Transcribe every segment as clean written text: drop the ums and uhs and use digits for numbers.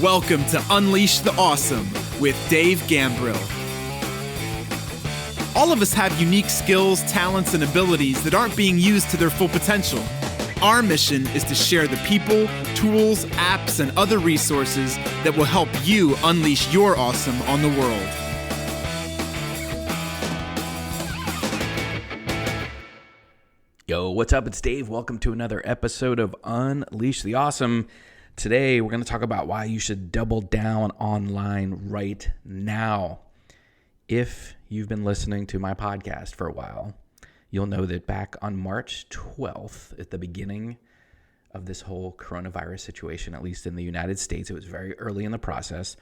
Welcome to Unleash the Awesome with Dave Gambrill. All of us have unique skills, talents, and abilities that aren't being used to their full potential. Our mission is to share the people, tools, apps, and other resources that will help you unleash your awesome on the world. Yo, what's up? It's Dave. Welcome to another episode of Unleash the Awesome. Today, we're going to talk about why you should double down online right now. If you've been listening to my podcast for a while, you'll know that back on March 12th, at the beginning of this whole coronavirus situation, at least in the United States, it was very early in the process.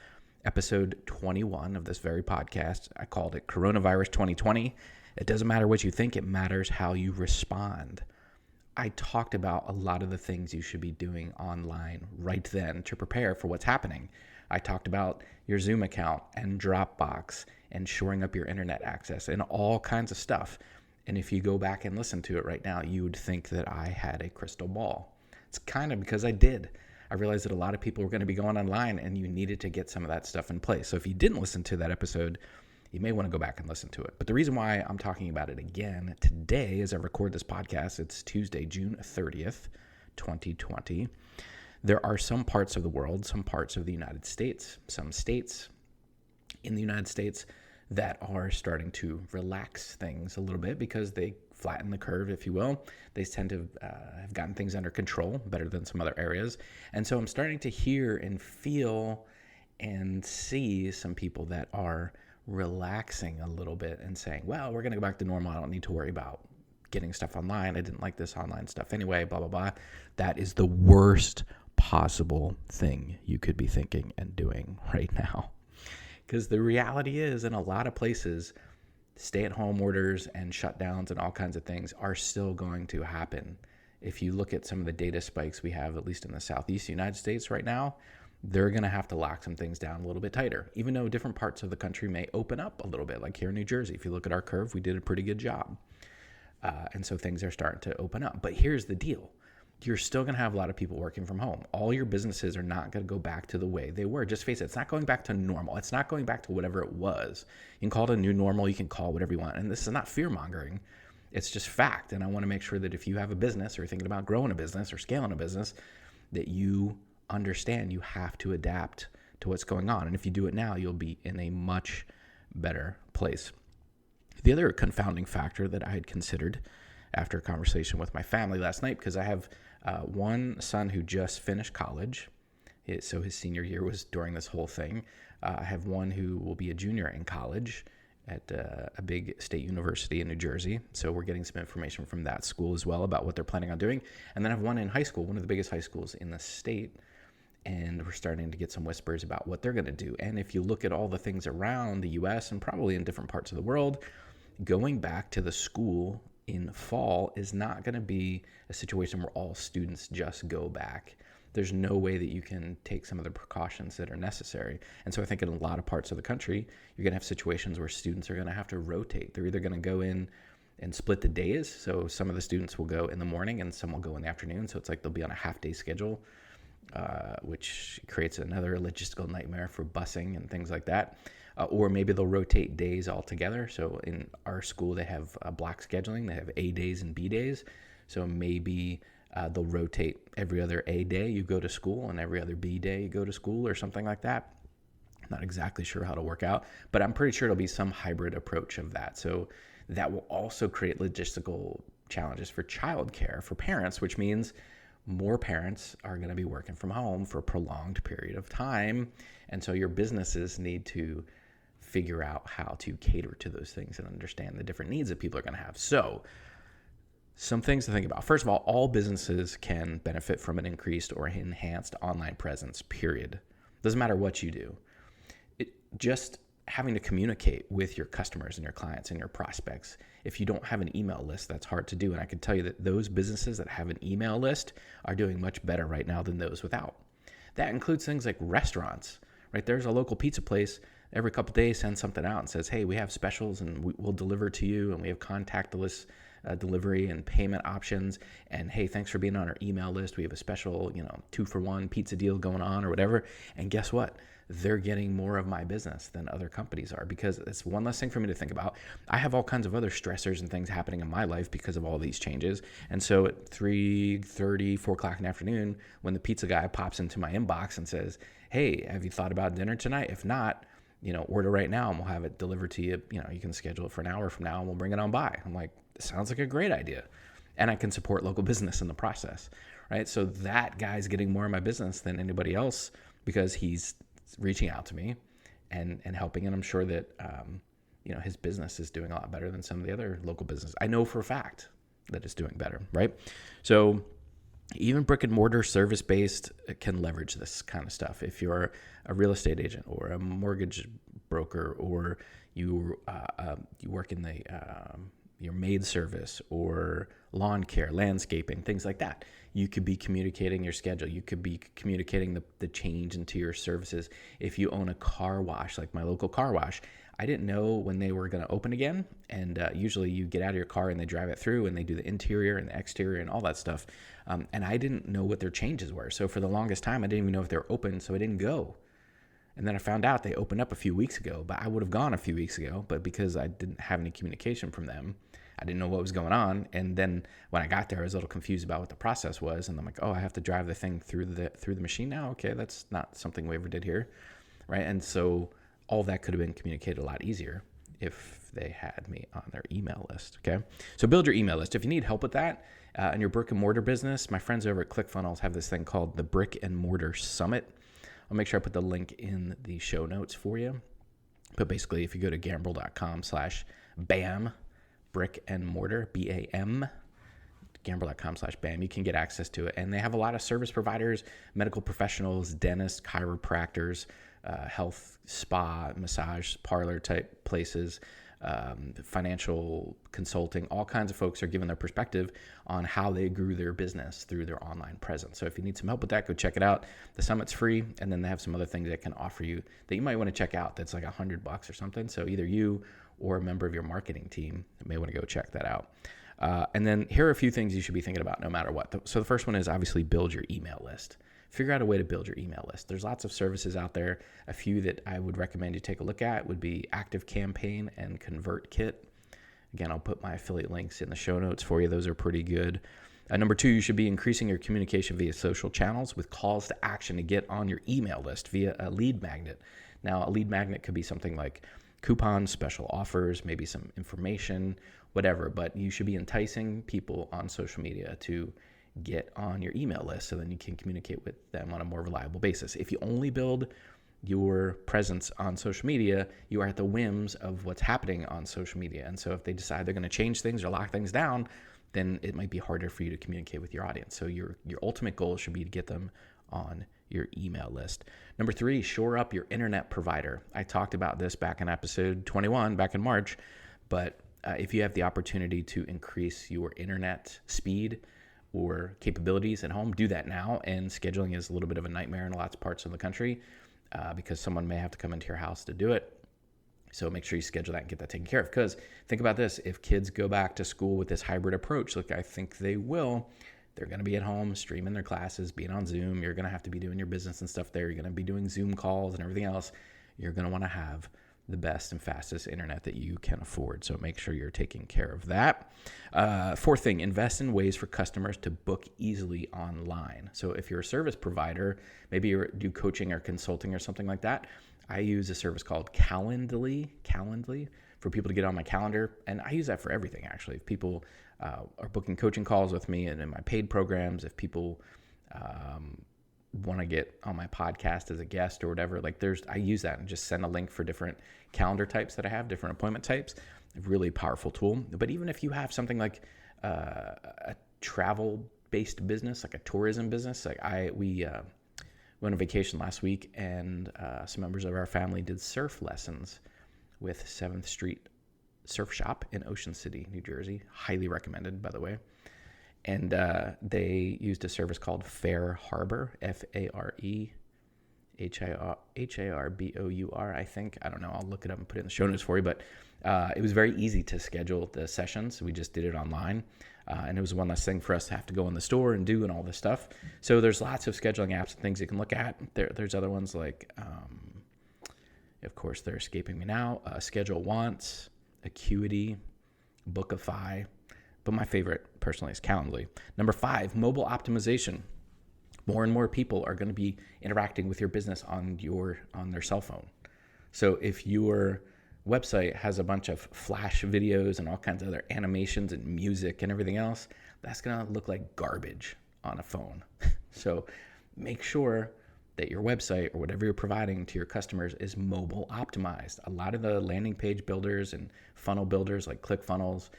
Episode 21 of this very podcast, I called it Coronavirus 2020. It doesn't matter what you think, it matters how you respond. I talked about a lot of the things you should be doing online right then to prepare for what's happening. I talked about your Zoom account and Dropbox and shoring up your internet access and all kinds of stuff. And if you go back and listen to it right now, you would think that I had a crystal ball. It's kind of because I did. I realized that a lot of people were going to be going online and you needed to get some of that stuff in place. So if you didn't listen to that episode, you may want to go back and listen to it. But the reason why I'm talking about it again today as I record this podcast, it's Tuesday, June 30th, 2020. There are some parts of the world, some parts of the United States, some states in the United States that are starting to relax things a little bit because they flatten the curve, if you will. They tend to have gotten things under control better than some other areas. And so I'm starting to hear and feel and see some people that are relaxing a little bit and saying, well, we're going to go back to normal. I don't need to worry about getting stuff online. I didn't like this online stuff anyway, blah, blah, blah. That is the worst possible thing you could be thinking and doing right now. Because the reality is, in a lot of places, stay-at-home orders and shutdowns and all kinds of things are still going to happen. If you look at some of the data spikes we have, at least in the Southeast United States right now, they're going to have to lock some things down a little bit tighter, even though different parts of the country may open up a little bit. Like here in New Jersey, if you look at our curve, we did a pretty good job. And so things are starting to open up. But here's the deal. You're still going to have a lot of people working from home. All your businesses are not going to go back to the way they were. Just face it, it's not going back to normal. It's not going back to whatever it was. You can call it a new normal. You can call it whatever you want. And this is not fear-mongering. It's just fact. And I want to make sure that if you have a business or you're thinking about growing a business or scaling a business, that you understand you have to adapt to what's going on. And if you do it now, you'll be in a much better place. The other confounding factor that I had considered after a conversation with my family last night, because I have one son who just finished college. So his senior year was during this whole thing. I have one who will be a junior in college at a big state university in New Jersey. So we're getting some information from that school as well about what they're planning on doing. And then I have one in high school, one of the biggest high schools in the state. And we're starting to get some whispers about what they're going to do. And if you look at all the things around the U.S. and probably in different parts of the world, going back to the school in fall is not going to be a situation where all students just go back. There's no way that you can take some of the precautions that are necessary. And so I think in a lot of parts of the country, you're going to have situations where students are going to have to rotate. They're either going to go in and split the days. So some of the students will go in the morning and some will go in the afternoon. So it's like they'll be on a half-day schedule, which creates another logistical nightmare for busing and things like that. Or maybe they'll rotate days altogether. So in our school, they have block scheduling. They have A days and B days. So maybe they'll rotate every other A day you go to school and every other B day you go to school or something like that. I'm not exactly sure how to work out, but I'm pretty sure it'll be some hybrid approach of that. So that will also create logistical challenges for childcare for parents, which means more parents are going to be working from home for a prolonged period of time. And so your businesses need to figure out how to cater to those things and understand the different needs that people are going to have. So some things to think about. First of all businesses can benefit from an increased or enhanced online presence, period. Doesn't matter what you do. Just having to communicate with your customers and your clients and your prospects. If you don't have an email list, that's hard to do. And I can tell you that those businesses that have an email list are doing much better right now than those without. That includes things like restaurants, right? There's a local pizza place every couple of days sends something out and says, hey, we have specials and we'll deliver to you. And we have contactless delivery and payment options. And hey, thanks for being on our email list. We have a special, 2-for-1 pizza deal going on or whatever. And guess what? They're getting more of my business than other companies are, because it's one less thing for me to think about. I have all kinds of other stressors and things happening in my life because of all these changes. And so at 3:30, 4 o'clock in the afternoon, when the pizza guy pops into my inbox and says, hey, have you thought about dinner tonight? If not, order right now and we'll have it delivered to you. You can schedule it for an hour from now and we'll bring it on by. I'm like, this sounds like a great idea. And I can support local business in the process, right? So that guy's getting more of my business than anybody else because he's reaching out to me and helping. And I'm sure that, his business is doing a lot better than some of the other local business. I know for a fact that it's doing better, right? So even brick and mortar service-based can leverage this kind of stuff. If you're a real estate agent or a mortgage broker, or you work in your maid service or lawn care, landscaping, things like that, you could be communicating your schedule. You could be communicating the change into your services. If you own a car wash, like my local car wash, I didn't know when they were going to open again. And usually you get out of your car and they drive it through and they do the interior and the exterior and all that stuff. And I didn't know what their changes were. So for the longest time, I didn't even know if they were open, so I didn't go. And then I found out they opened up a few weeks ago, but I would have gone a few weeks ago. But because I didn't have any communication from them, I didn't know what was going on. And then when I got there, I was a little confused about what the process was. And I'm like, oh, I have to drive the thing through the machine now? Okay, that's not something we ever did here, right? And so all that could have been communicated a lot easier if they had me on their email list, okay? So build your email list. If you need help with that in your brick and mortar business, my friends over at ClickFunnels have this thing called the Brick and Mortar Summit. I'll make sure I put the link in the show notes for you. But basically, if you go to gambrill.com/BAM, brick and mortar, BAM, gambrill.com/BAM, you can get access to it. And they have a lot of service providers, medical professionals, dentists, chiropractors, health, spa, massage, parlor type places, financial consulting. All kinds of folks are giving their perspective on how they grew their business through their online presence. So if you need some help with that, go check it out. The summit's free, and then they have some other things that can offer you that you might want to check out. That's like $100 or something. So either you or a member of your marketing team may want to go check that out. And then here are a few things you should be thinking about no matter what. So the first one is obviously build your email list. Figure out a way to build your email list. There's lots of services out there. A few that I would recommend you take a look at would be ActiveCampaign and ConvertKit. Again, I'll put my affiliate links in the show notes for you. Those are pretty good. Number 2, you should be increasing your communication via social channels with calls to action to get on your email list via a lead magnet. Now, a lead magnet could be something like coupons, special offers, maybe some information, whatever, but you should be enticing people on social media to get on your email list so then you can communicate with them on a more reliable basis. If you only build your presence on social media, you are at the whims of what's happening on social media. And so if they decide they're going to change things or lock things down, then it might be harder for you to communicate with your audience. So your ultimate goal should be to get them on your email list. Number 3, shore up your internet provider. I talked about this back in episode 21, back in March, but if you have the opportunity to increase your internet speed or capabilities at home, do that now. And scheduling is a little bit of a nightmare in lots of parts of the country because someone may have to come into your house to do it. So make sure you schedule that and get that taken care of. Because think about this, if kids go back to school with this hybrid approach, like I think they will, they're going to be at home streaming their classes, being on Zoom. You're going to have to be doing your business and stuff there. You're going to be doing Zoom calls and everything else. You're going to want to have the best and fastest internet that you can afford. So make sure you're taking care of that. 4th thing, invest in ways for customers to book easily online. So if you're a service provider, maybe you do coaching or consulting or something like that, I use a service called Calendly for people to get on my calendar. And I use that for everything, actually. If people are booking coaching calls with me and in my paid programs, if people want to get on my podcast as a guest or whatever, I use that and just send a link for different calendar types that I have, different appointment types. A really powerful tool. But even if you have something like a travel-based business, like a tourism business, we went on vacation last week, and some members of our family did surf lessons with 7th Street Surf Shop in Ocean City, New Jersey. Highly recommended, by the way. And they used a service called Fair Harbor, Fare, Harbour, I think. I don't know. I'll look it up and put it in the show notes for you. But it was very easy to schedule the sessions. We just did it online. And it was one less thing for us to have to go in the store and do and all this stuff. So there's lots of scheduling apps and things you can look at. There's other ones like, of course, they're escaping me now. Schedule Once, Acuity, Bookify. But my favorite, personally, is Calendly. Number 5, mobile optimization. More and more people are going to be interacting with your business on their cell phone. So if your website has a bunch of flash videos and all kinds of other animations and music and everything else, that's going to look like garbage on a phone. So make sure that your website or whatever you're providing to your customers is mobile optimized. A lot of the landing page builders and funnel builders like ClickFunnels,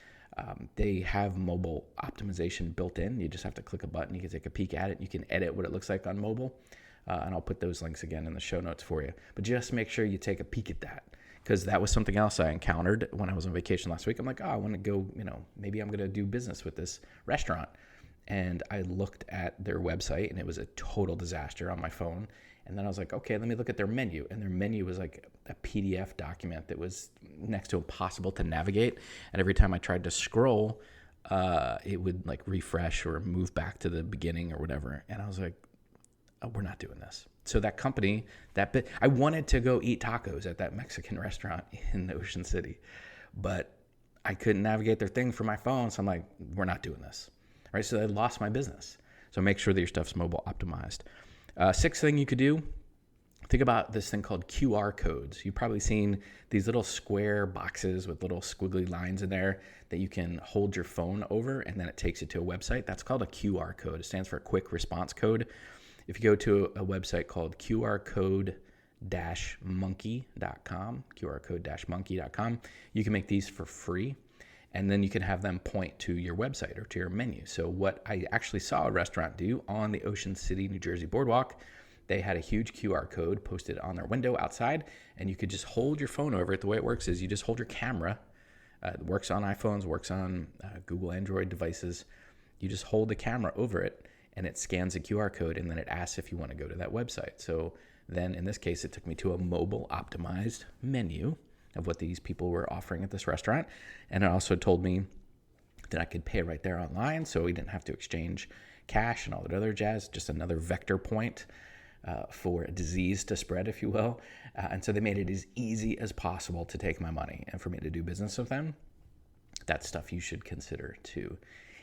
they have mobile optimization built in. You just have to click a button. You can take a peek at it. You can edit what it looks like on mobile. And I'll put those links again in the show notes for you. But just make sure you take a peek at that, because that was something else I encountered when I was on vacation last week. I'm like, I want to go, maybe I'm going to do business with this restaurant. And I looked at their website and it was a total disaster on my phone. And then I was like, okay, let me look at their menu. And their menu was like a PDF document that was next to impossible to navigate. And every time I tried to scroll, it would like refresh or move back to the beginning or whatever. And I was like, oh, we're not doing this. So that company, I wanted to go eat tacos at that Mexican restaurant in Ocean City, but I couldn't navigate their thing from my phone. So I'm like, we're not doing this. Right? So I lost my business. So make sure that your stuff's mobile optimized. 6th thing you could do, think about this thing called QR codes. You've probably seen these little square boxes with little squiggly lines in there that you can hold your phone over and then it takes you to a website. That's called a QR code. It stands for Quick Response Code. If you go to a website called qrcode-monkey.com, you can make these for free. And then you can have them point to your website or to your menu. So what I actually saw a restaurant do on the Ocean City, New Jersey boardwalk, they had a huge QR code posted on their window outside, and you could just hold your phone over it. The way it works is you just hold your camera. It works on iPhones, works on Google Android devices. You just hold the camera over it, and it scans a QR code, and then it asks if you want to go to that website. So then in this case, it took me to a mobile optimized menu of what these people were offering at this restaurant. And it also told me that I could pay right there online, so we didn't have to exchange cash and all that other jazz, just another vector point for a disease to spread, if you will. And so they made it as easy as possible to take my money and for me to do business with them. That's stuff you should consider too.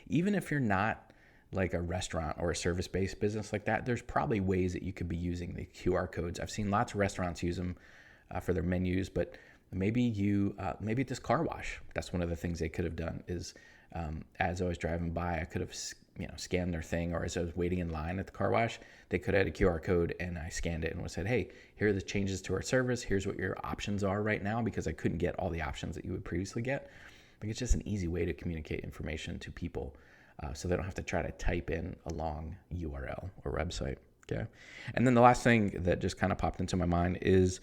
Even if you're not like a restaurant or a service-based business like that, there's probably ways that you could be using the QR codes. I've seen lots of restaurants use them for their menus, but maybe maybe at this car wash, that's one of the things they could have done is as I was driving by, I could have scanned their thing, or as I was waiting in line at the car wash, they could have had a QR code and I scanned it and said, hey, here are the changes to our service. Here's what your options are right now, because I couldn't get all the options that you would previously get. Like, it's just an easy way to communicate information to people so they don't have to try to type in a long URL or website. Okay. And then the last thing that just kind of popped into my mind is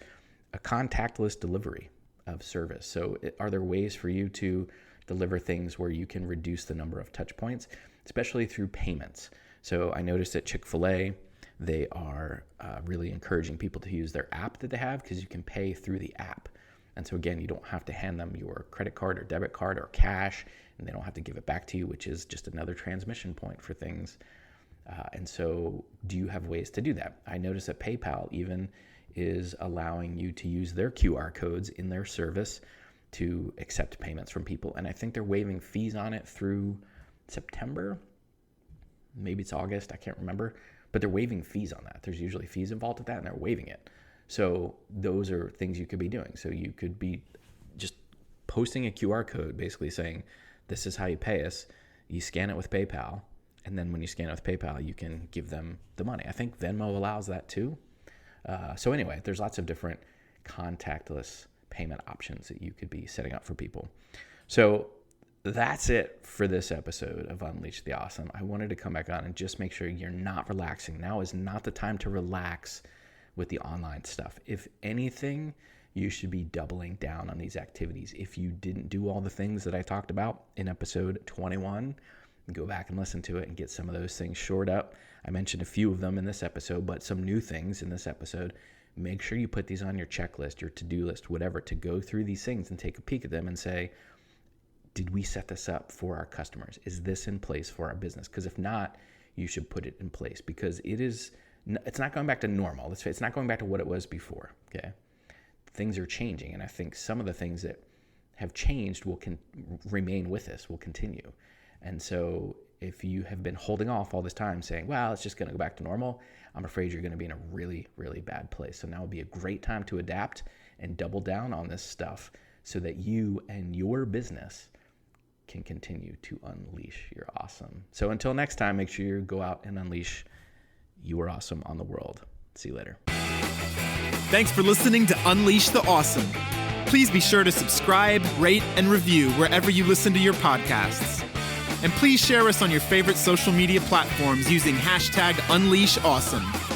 a contactless delivery of service. So are there ways for you to deliver things where you can reduce the number of touch points, especially through payments? So I noticed at Chick-fil-A, they are really encouraging people to use their app that they have, because you can pay through the app. And so again, you don't have to hand them your credit card or debit card or cash, and they don't have to give it back to you, which is just another transmission point for things. And so do you have ways to do that? I noticed that PayPal even is allowing you to use their QR codes in their service to accept payments from people. And I think they're waiving fees on it through September. Maybe it's August, I can't remember. But they're waiving fees on that. There's usually fees involved with that, and they're waiving it. So those are things you could be doing. So you could be just posting a QR code basically saying, this is how you pay us. You scan it with PayPal. And then when you scan it with PayPal, you can give them the money. I think Venmo allows that too. So anyway, there's lots of different contactless payment options that you could be setting up for people. So that's it for this episode of Unleash the Awesome. I wanted to come back on and just make sure you're not relaxing. Now is not the time to relax with the online stuff. If anything, you should be doubling down on these activities. If you didn't do all the things that I talked about in episode 21, go back and listen to it and get some of those things shored up. I mentioned a few of them in this episode, but some new things in this episode. Make sure you put these on your checklist, your to-do list, whatever, to go through these things and take a peek at them and say, did we set this up for our customers? Is this in place for our business? Because if not, you should put it in place, because it's not going back to normal. Let's say it's not going back to what it was before. Okay, things are changing, and I think some of the things that have changed will remain with us, will continue. And so if you have been holding off all this time saying, well, it's just going to go back to normal, I'm afraid you're going to be in a really, really bad place. So now would be a great time to adapt and double down on this stuff so that you and your business can continue to unleash your awesome. So until next time, make sure you go out and unleash your awesome on the world. See you later. Thanks for listening to Unleash the Awesome. Please be sure to subscribe, rate, and review wherever you listen to your podcasts. And please share us on your favorite social media platforms using #UnleashAwesome.